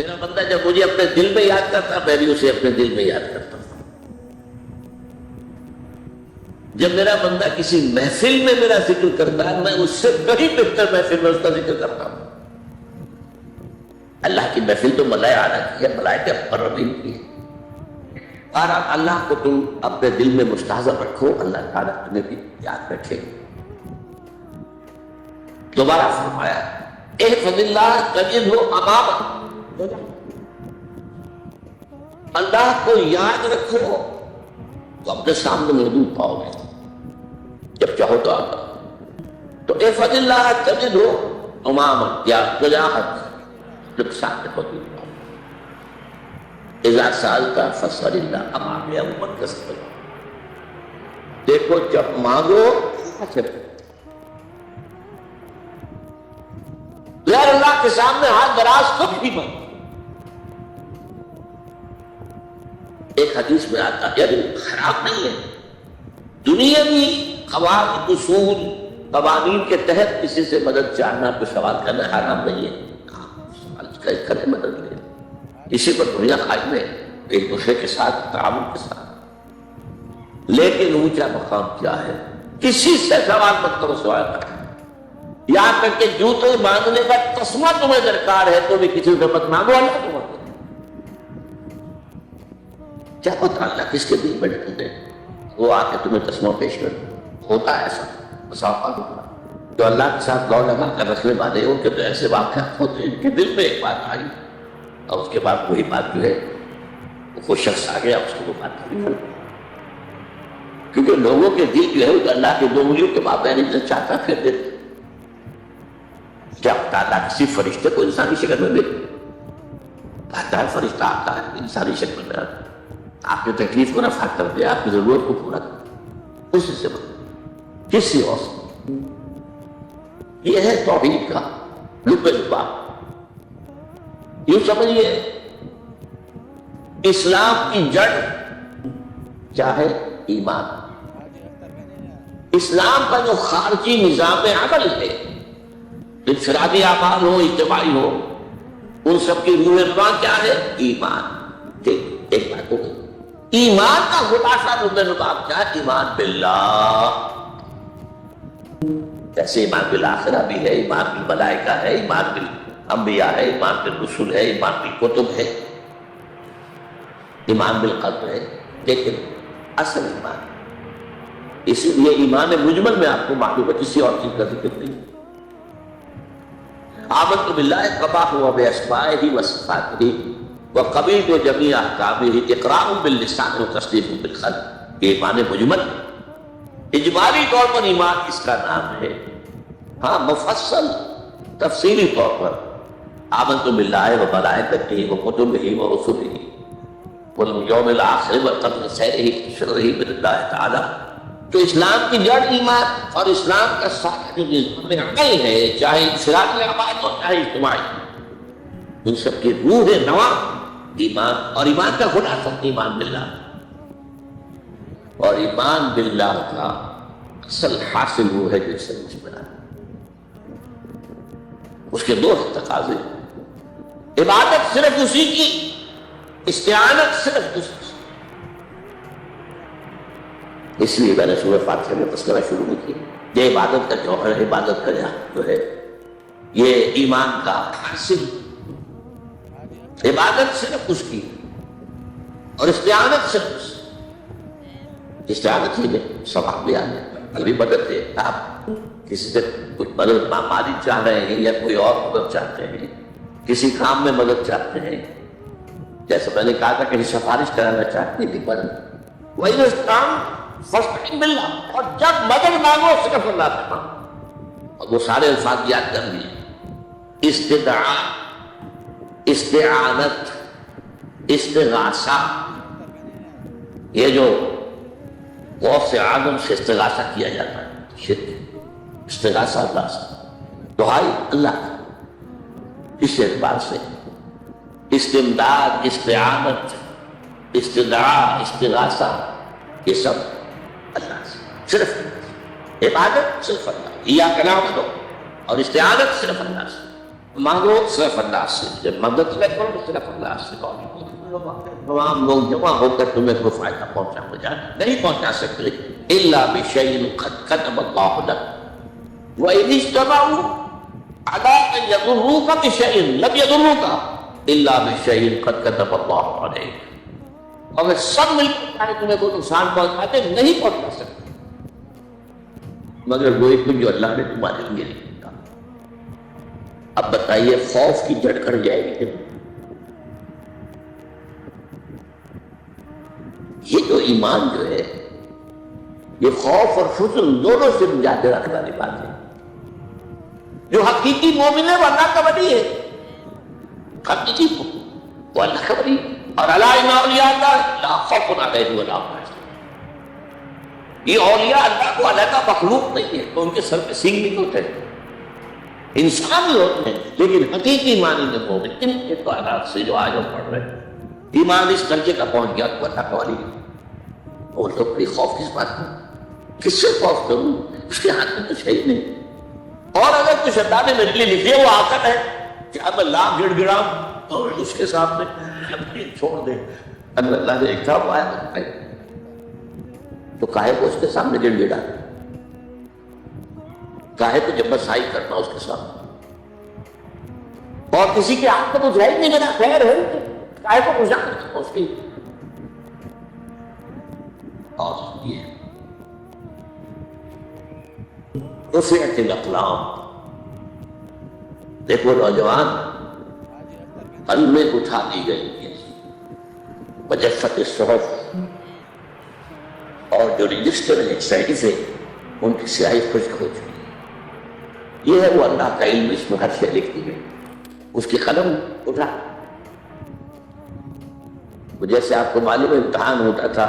میرا بندہ جب مجھے اپنے دل میں یاد کرتا میں بھی اسے اپنے دل میں یاد کرتا ہوں. جب میرا بندہ کسی محفل میں میرا ذکر کرتا ہے میں اس سے کہیں بہتر محفل میں اس کا ذکر کرتا ہوں. اللہ کی محفل تو ملائکہ کی ہے، ملائکہ مقربین کی ہے. اور اللہ کو تم اپنے دل میں مستحضر رکھو، اللہ تعالیٰ تمہیں بھی یاد رکھے. دوبارہ فرمایا احفظ اللہ تجدہ امامک، اللہ کو یاد رکھو تو اپنے سامنے موجود پاؤ گے جب چاہو تو آتا. تو احفظ اللہ تجدہ امامک یا وجاہت جب سامنے موجود پاؤ. اذا سألت فاسأل اللہ امام یا امت کسب. دیکھو جب مانگو غیر اللہ کے سامنے ہاتھ دراز خود بھی مانگو. ایک حدیث میں آتا ہے یعنی خراب نہیں ہے، دنیاوی قواعد اصول قوانین کے تحت کسی سے مدد چاہنا تو سوال کرنا حرام نہیں ہے. سوال کرے مدد لے، اسی پر دنیا قائم ہے ایک دوسرے کے ساتھ تعاون کے ساتھ. لیکن اونچا مقام کیا ہے؟ کسی سے سوال مت کرو سوال کرو. یہاں تک کہ جوتے مانگنے کا تسمہ تمہیں درکار ہے تو بھی کسی سے مت مانگو، اللہ تمہیں کیا پتہ اللہ کس کے دل میں ڈال دے وہ آ کے تمہیں تسمہ پیش کر. ہوتا ہے ایسا مسافہ ہوتا جو اللہ کے ساتھ لو لگا کر رکھنے والے ہو کہ تو ایسے واقعات ہوتے ہیں ان کے دل میں ایک بات آئی اور اس کے بعد وہی بات جو ہے وہ شخص آ گیا اس کو وہ بات نہیں. کیونکہ لوگوں کے دل جو ہے وہ اللہ کے دو انگلیوں کے مابین چاہتا پھر دیتے. جب تعالیٰ کسی فرشتے کو انسانی شکل میں دیکھتا ہے، فرشتہ آتا ہے انسانی شکل میں آتا ہے، آپ کی تکلیف کو رفع کر دے، آپ کی ضرورت کو پورا کر دے، اسی سے بات کسی اور سے. یہ ہے توحید کا لب لباب. یوں سمجھیے اسلام کی جڑ کیا ہے؟ ایمان. اسلام کا جو خارجی نظام عمل ہے، انفرادی اعمال ہو اجتماعی ہو، ان سب کی روح رواں کیا ہے؟ ایمان. دیکھ ایک بات ہو گئی. ایمان کا خلاصہ روح رواں کیا ہے؟ ایمان باللہ. جیسے ایمان بالآخرہ بھی ہے، ایمان بالملائکہ ہے، ایمان بالانبیاء ہے، ایمان بالرسل ہے، ایمان بالکتب ہے، ایمان بالقلب ہے. لیکن اصل ایمان، اسی لیے ایمان مجمل میں آپ کو معلوم ہے کسی اور چیز کا ذکر نہیں. آمنت باللہ قباح و باسمائہ و صفاتہ و قبیل جمیع احکامہ اقرار باللسان و تصدیق بالقلب. یہ ایمان مجمل اجمالی طور پر ایمان اس کا نام ہے. ہاں مفصل تفصیلی طور پر آمنت باللہ و ملائکتہ و کتبہ و رسلہ والیوم الآخر والقدر خیرہ وشرہ من اللہ تعالی. تو اسلام کی جڑ ایمان اور اسلام کا سارا جو نظام عمل ہے، چاہے انفرادی اعمال ہو چاہے اجتماعی، ان سب کی روح نواں ایمان. اور ایمان کا خلاصہ ایمان باللہ. اور ایمان باللہ کا اصل حاصل وہ ہے جو سمجھ بنا. اس کے دو تقاضے، عبادت صرف اسی کی، استعانت صرف اسی. اس لیے میں نے سورہ فاتحہ میں تذکرہ شروع کیا. یہ عبادت کا جوہر ہے، عبادت کا جو ہے یہ ایمان کا حاصل. عبادت صرف اس کی اور استعانت صرف اس کی. استعانت ہی نہیں ثواب بھی آنے ابھی مدد ہے. آپ کسی سے کچھ مدد مالی چاہ رہے ہیں یا کوئی اور مدد چاہتے ہیں، کسی کام میں مدد چاہتے ہیں، جیسے میں نے کہا تھا کہیں سفارش کرانا چاہتے ہیں مدد، وہی کام فاستعن باللہ. اور جب مدد مانگو صرف اللہ سے مانگو. اور وہ سارے الفاظ یاد کر لیے: استدعاء، استعانت، استغاثہ. یہ جو غوث اعظم سے استغاثہ کیا جاتا ہے، شرک. استغاثہ اللہ سے، دعائی اللہ کا. اس اعتبار سے استمداد، استعانت، استدعاء، استغاثہ یہ سب اللہ سے، صرف اللہ سے. عبادت صرف اللہ، ایاک نعبد اور استعانت صرف اللہ سے. مانگو صرف اللہ سے، جب مدد کرو تو صرف اللہ سے تمام لوگ جمع ہو کر تمہیں کوئی فائدہ پہنچا ہو جائے نہیں پہنچا سکتے الا بشیء قد كتب الله لك وان اجتمعوا على ان يضروك بشيء لم يضروك الا بشيء قد كتب الله عليك، اگر سب مل کر چاہے تمہیں کوئی نقصان پہنچاتے نہیں پہنچا سکتے مگر وہی کچھ جو اللہ نے تمہارے لیے لکھا۔ اب بتائیے خوف کی جڑ کر جائے گی، یہ جو ایمان جو ہے یہ خوف اور فضل دونوں سے نجات رکھنے والی بات ہے۔ جو حقیقی مومن ہے وہ اللہ کا ولی ہے، حقیقی وہ اللہ کا ولی، اور الا ان اولیاء اللہ لا خوف علیہم ولا هم يحزنون، یہ اولیاء اللہ کو علیحدہ مخلوق نہیں ہے تو ان کے سر پہ سینگ نہیں ہوتے، انسان ہی ہوتے ہیں، لیکن حقیقی معنی میں مومن ان کے تعلق سے جو آج ہم پڑھ رہے ہیں ایمان اس درجے کا پہنچ گیا تو اللہ کا ولی ہے۔ اور تو کوئی خوف کس بات کا، کس سے خوف کروں، اس کے ہاتھ میں کچھ ہے ہی نہیں، اور اگر کچھ اللہ نے میرے لیے لکھے وہ آقت ہے کہ اب اللہ گڑ گڑاؤں اور اس کے سامنے چھوڑ دے، اگر اللہ نے لکھا ہوا ہے تو کاہے کو اس کے سامنے گڑ گڑا، کاہے کو جب بسائی کرنا اس کے سامنے، اور کسی کے ہاتھ میں تو ہے ہی نہیں، میرا خیر ہے کاہے کو پوچھا کرتا اس کی۔ اور یہ رفعت الاقلام، دیکھو نوجوان قلمیں اٹھا دی گئی ہیں، وجفت الصحف، اور جو رجسٹر ہے صحیفے ان کی سیاہی خشک ہو چکی، یہ ہے وہ اللہ کا علم، اس میں ہر شے لکھ دی گئی، اس کی قلم اٹھا۔ جیسے آپ کو معلوم امتحان ہوتا تھا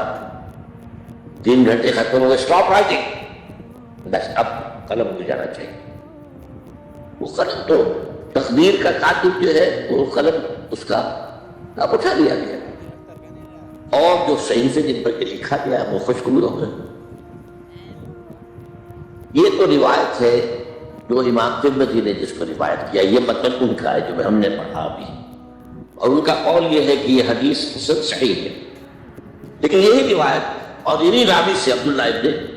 3 گھنٹے ختم ہو گئے، اسٹاپ رائٹنگ، بس اب قلم ہو جانا چاہیے، وہ قلم تو تقدیر کا کاتب جو ہے وہ قلم اس کا اب اٹھا لیا گیا، اور جو صحیفے جن پر لکھا گیا وہ خوشگوار ہو گئے۔ یہ تو روایت ہے جو امام ترمذی نے جس کو روایت کیا، یہ متن ان کا ہے جو ہم نے پڑھا ابھی، اور ان کا قول یہ ہے کہ یہ حدیث حسن صحیح ہے، لیکن یہی روایت اور انہی راوی سے عبداللہ ابن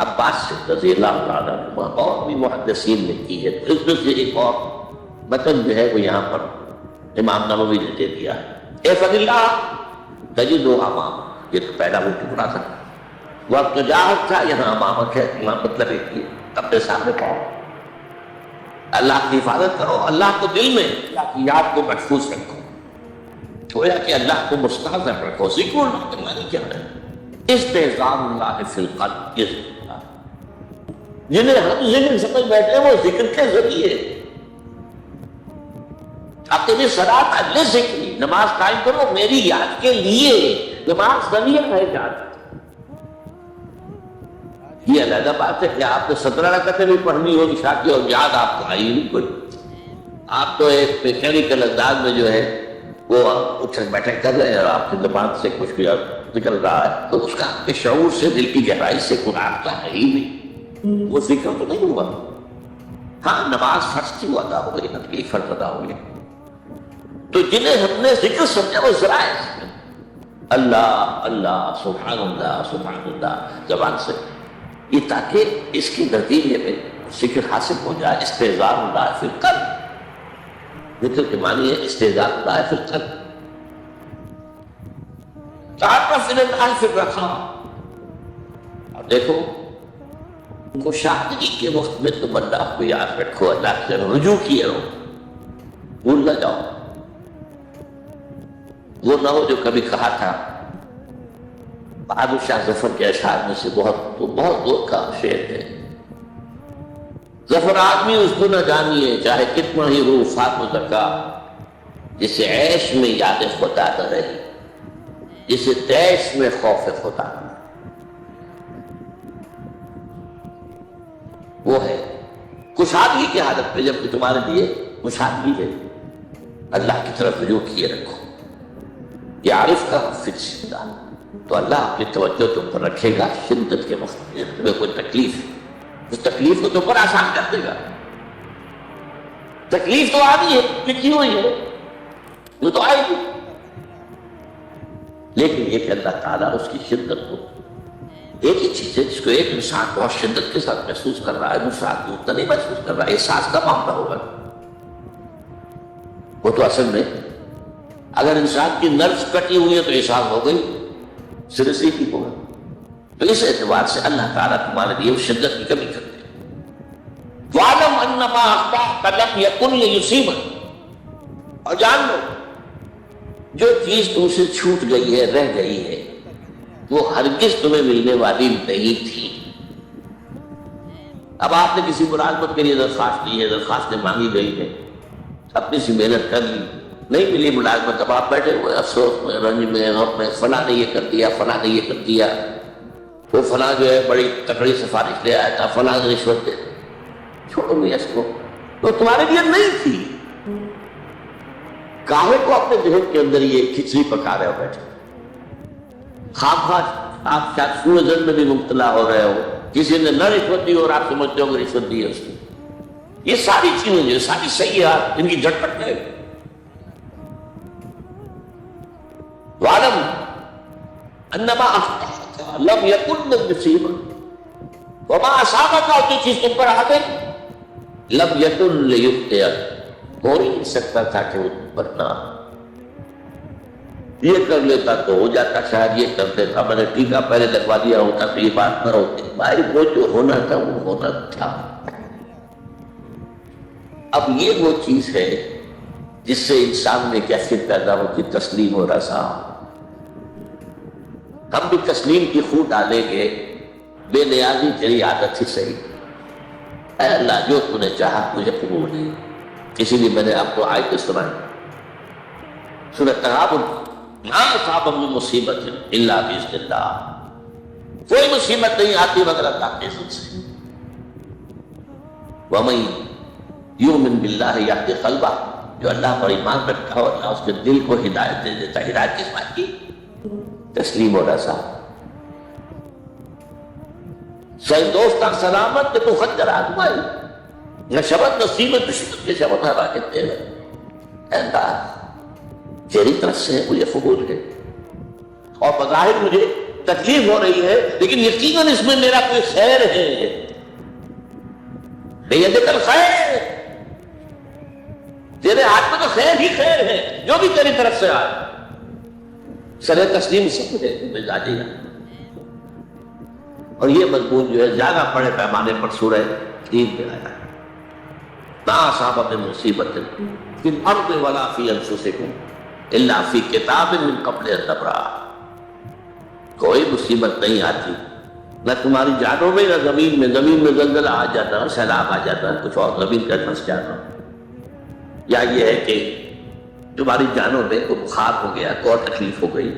عباس سے رضی اللہ تعالیٰ عنہ اور بھی محدثین نے کی ہے، تو اس میں سے ایک اور متن جو ہے وہ یہاں پر امام نووی نے دے دیا ہے، احفظ اللہ تجدہ امامک، یہ تو پہلا وہ ٹکڑا تھا، وقت جاہد تھا، یہاں امامک ہے، امام مطلب ایک یہ اپنے سامنے پاؤ، اللہ کی حفاظت کرو، اللہ کو دل میں، اللہ کی یاد کو محفوظ رکھو، گویا کہ اللہ کو مستحضر رکھو۔ ذکر اللہ کے معنی کیا ہے؟ استحضار اللہ فی القلب، یہ ذکر اللہ، جنہیں ہم ذکر سمجھ بیٹھے وہ ذکر کے ذریعے اپنی صلاۃ اجل ذکری، نماز قائم کرو میری یاد کے لیے، نماز ذریعہ ہے یاد۔ یہ علیحدہ بات ہے کہ آپ نے 17 رکعتیں بھی پڑھنی ہو عشاء کی اور یاد آپ کو آئی نہیں کوئی، آپ تو ایک میکینیکل انداز میں جو ہے وہ اٹھک بیٹھک کر رہے ہیں اور آپ کی زبان سے کچھ بھی نکل رہا ہے، تو اس کا آپ کے شعور سے، دل کی گہرائی سے کوئی رابطہ ہے ہی نہیں، وہ ذکر تو نہیں ہوا۔ ہاں نماز فرض کی ادا ہو گئی، نقلی فرض ادا ہو گئی، تو جنہیں ہم نے ذکر سمجھا وہ ذرائع اللہ اللہ سبحان اللہ زبان سے، یہ تاکہ اس کی نتیجے میں ذکر حاصل ہو جائے۔ استحضار اللہ فی القلب، ذکر کے معنی ہے استحضار اللہ فی القلب، تعرف الی اللہ فی الرخاء۔ اور دیکھو کشادگی کے وقت میں تم اللہ کو یاد رکھو، اللہ سے رجوع کیے رہو، بھول نہ جاؤ۔ وہ نہ ہو جو کبھی کہا تھا، بہادر شاہ ظفر کے اشعار میں سے بہت دور کا شعر ہے، ظفر آدمی اس کو نہ جانیے چاہے کتنا ہی روح فات و زکا، جسے عیش میں یاد خدا نہ رہی، جسے تیش میں خوف خدا نہ رہی۔ وہ ہے کشادگی کی حالت میں، جب کہ تمہارے لیے کشادگی ہے، اللہ کی طرف رجوع کیے رکھو۔ یہ عارف کا فی الشدہ، تو اللہ اپنی توجہ تم پر رکھے گا شدت کے وقت میں، تمہیں کوئی تکلیف، اس تکلیف کو تم پر آسان کر دے گا۔ تکلیف تو آنی ہے، لکھی ہوئی ہے، وہ تو آئے گی، لیکن یہ کہ اللہ تعالیٰ اس کی شدت کو، ایک ہی چیز ہے جس کو ایک انسان بہت شدت کے ساتھ محسوس کر رہا ہے، دوسرا آدمی اتنا نہیں محسوس کر رہا ہے، احساس کا معاملہ ہوگا۔ وہ تو اصل میں اگر انسان کی نروز کٹی ہوئی ہے تو احساس ہو گئی، سرے سے ہی ہوگا۔ تو اس اعتبار سے اللہ تعالیٰ تمہارے لیے شدت کی کمی کرتے ہیں۔ وَعْلَمْ أَنَّمَا أَخْطَأَكَ لَمْ يَكُنْ لِيُصِيبَكَ، اور جان لو جو چیز تم سے چھوٹ گئی ہے، رہ گئی ہے، وہ ہرگز تمہیں ملنے والی نہیں تھی۔ اب آپ نے کسی ملازمت کے لیے درخواست دی ہے، درخواستیں مانگی گئی ہے، اپنی سی محنت کر لی، نہیں ملی ملازمت، اب آپ بیٹھے ہوئے افسوس میں، رنج میں، غم میں، فلاں نے یہ کر دیا، فلاں نے یہ کر دیا، وہ فلاں جو ہے بڑی تکڑی سفارش لے آیا تھا، فلاں نے رشوت دے، چھوڑو نہیں اس کو، تو تمہارے لیے نہیں تھی۔ کاہے کو اپنے ذہن کے اندر یہ کھچڑی پکا رہے ہو بیٹھے، خواہ آپ شاید سوء ظن میں بھی مبتلا ہو رہے ہو، کسی نے نہ رشوت دی اور آپ سمجھتے ہو کہ رشوت دی ہے اس کو۔ یہ ساری چیزیں جو ساری سیاحت ان کی جھٹپٹ ہے۔ وَعْلَمْ أَنَّمَا أَخْطَأَكَ لَمْ يَكُنْ لِيُصِيبَكَ وَمَا أَصَابَكَ، اور جو چیز تم پر آ گئی، لَمْ يَكُنْ لِيُخْطِئَكَ، ہو نہیں سکتا تھا کہ وہ تم پر نہ، یہ کر لیتا تو ہو جاتا، شاید یہ کر دیتا، میں نے ٹیکا پہلے لگوا دیا ہوتا تو یہ بات نہ ہوتی۔ بھائی وہ جو ہونا تھا وہ ہونا تھا۔ اب یہ وہ چیز ہے جس سے انسان میں کیفیت پیدا ہوتی، تسلیم و رضا۔ ہم بھی تسلیم کی خو ڈالیں گے، بے نیازی تیری عادت ہی صحیح، اے اللہ جو تو نے چاہا مجھے قبول ہے۔ اسی لیے میں نے آپ کو آیت سنائی، سورۃ تغابن، مَا أَصَابَ مِن مُّصِیبَةٍ إِلَّا بِإِذْنِ اللَّهِ، کوئی مصیبت نہیں آتی مگر اللہ کے اذن سے۔ وَمَن یؤمن باللہ یہدی قلبہ، جو اللہ پر ایمان رکھتا ہو اللہ اس کے دل کو ہدایت دے دیتا ہے۔ ہدایت کس بات کی؟ تسلیم و رضا۔ صحیح دوستان سلامت کہ تو خنجر آزمائی، نہ شبت نصیبت شبت کے شبت ہرا کے تیرے، اے اللہ تیری طرف سے مجھے قبول ہے، اور بظاہر مجھے تکلیف ہو رہی ہے لیکن یقیناً اس میں میرا کوئی خیر ہے، بیدک الخیر، تیرے ہاتھ میں تو خیر ہی خیر ہے، جو بھی تیری طرف سے آئے۔ سر تسلیم سب ہے مزاجی ہے، اور یہ مضمون جو ہے زیادہ بڑے پیمانے پر سورہ تین میں آیا ہے۔ مَا أَصَابَ مِن مُّصِیبَةٍ فِی الْأَرْضِ وَلَا فِی أَنفُسِکُمْ إِلَّا فِی کِتَابٍ مِّن قَبْلِ أَن نَبْرَأَهَا، کوئی مصیبت نہیں آتی نہ تمہاری جانوں میں نہ زمین میں، زمین میں زلزلہ آ جاتا، سیلاب آ جاتا، کچھ اور زمین کا پھنس جانا، یا یہ ہے کہ تمہاری جانوں میں کوئی بخار ہو گیا، کوئی اور تکلیف ہو گئی،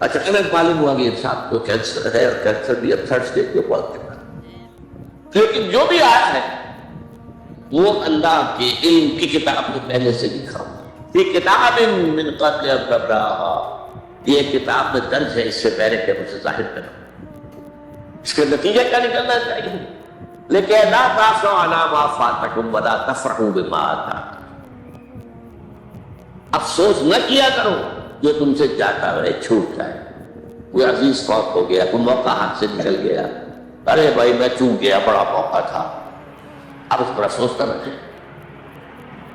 اچانک معلوم ہوا کہ انسان کو کینسر ہے، اور کینسر بھی اب تھرڈ اسٹیج کے بعد کے بعد، لیکن جو بھی آیا ہے وہ اللہ کے علم کی کتاب میں پہلے سے لکھا ہوا، فی کتاب من قبل ان نبرأہا، یہ کتاب میں درج ہے اس سے پہلے کہ اسے ظاہر کرو۔ اس کے نتیجہ کیا نکلنا چاہیے؟ لیکن لا تأسوا علی ما فاتکم ولا تفرحوا بما آتاکم، افسوس نہ کیا کرو جو تم سے جاتا رہے، چھوٹ جائے، کوئی عزیز فوت ہو گیا، کوئی موقع ہاتھ سے نکل گیا، ارے بھائی میں چوک گیا، بڑا موقع تھا، اب اس پر افسوس کرنا چاہیے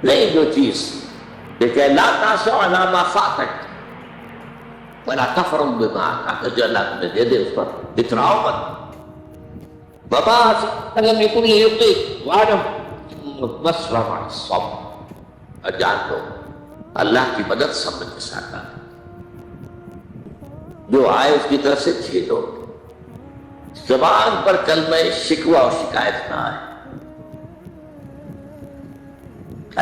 نہیں۔ جو چیز کہ لا تأسوا علی ما فاتکم ولا تفرحوا بما آتاکم، جو اللہ تمہیں دے دے اس پر اتراؤ مت۔ وما لم یکن لیخطئک واعلم ان النصر مع الصبر، اور جان لو اللہ کی مدد صبر کے ساتھ آئے، جو آئے اس کی طرف سے جھیلو، زبان پر کلمہ شکوہ اور شکایت نہ آئے،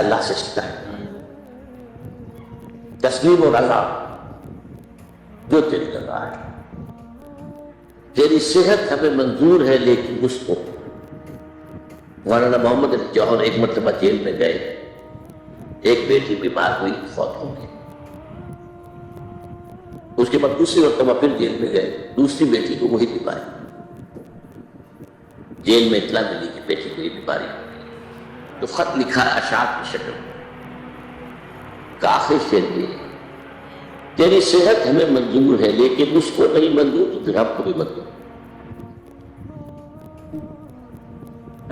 اللہ سے شکایت نہ آئے، تسلیم و رضا، جو تیری رضا ہے، تیری صحت ہمیں منظور ہے لیکن اس کو، مولانا محمد علی جوہر ایک مرتبہ جیل میں گئے، ایک بیٹی بیمار ہوئی، فوت ہو گئی، اس کے بعد دوسری مرتبہ پھر جیل میں گئے، دوسری بیٹی کو وہی بیماری، جیل میں اطلاع ملی کہ بیٹی کو یہ بیماری ہو گئی، تو خط لکھا اشعار کی شکل کا آخر شعر یہ ہے، تیری صحت ہمیں منظور ہے لیکن اس کو نہیں منظور تو پھر ہم کو بھی منظور۔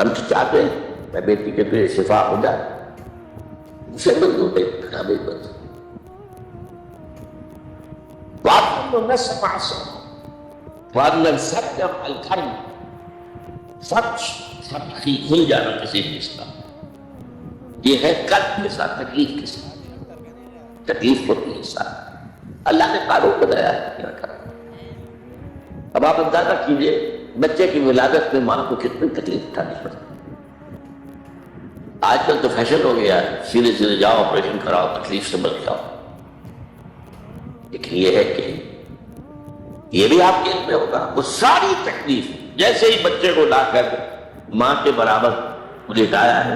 ہم تو چاہتے ہیں میں بیٹی کے پھر شفا ہو جائے، اسے منظور ہے پھر ہمیں منظور۔ وَأَنَّ نَسْمَعَ صَوْتَهُ وَأَنَّ نَسْتَمِعَ الْكَلِمَ سچ کھل جانا کسی چیز کا، یہ ہے قلب کے ساتھ تکلیف کے ساتھ، تکلیف ہوتی ہے ساتھ۔ اللہ نے قانون بنایا ہے کیا کرنا۔ اب آپ اندازہ کیجئے بچے کی ولادت میں ماں کو کتنی تکلیف اٹھانی پڑتی ہے۔ آج کل تو فیشن ہو گیا ہے، سیدھے سیدھے جاؤ آپریشن کراؤ تکلیف سے بچ جاؤ، لیکن یہ ہے کہ یہ بھی آپ کے علم میں ہوگا وہ ساری تکلیف جیسے ہی بچے کو لا کر ماں کے برابر لٹایا ہے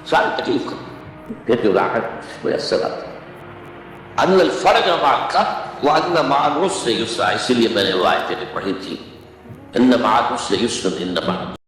ساری تکلیف ختم، پھر جو راحت میسر آتی ہے۔ ان الفرج مع الكرب وان مع العسر یسرا، اسی لیے میں نے وہ آیتیں پڑھی تھی، ان مع العسر یسرا ان مع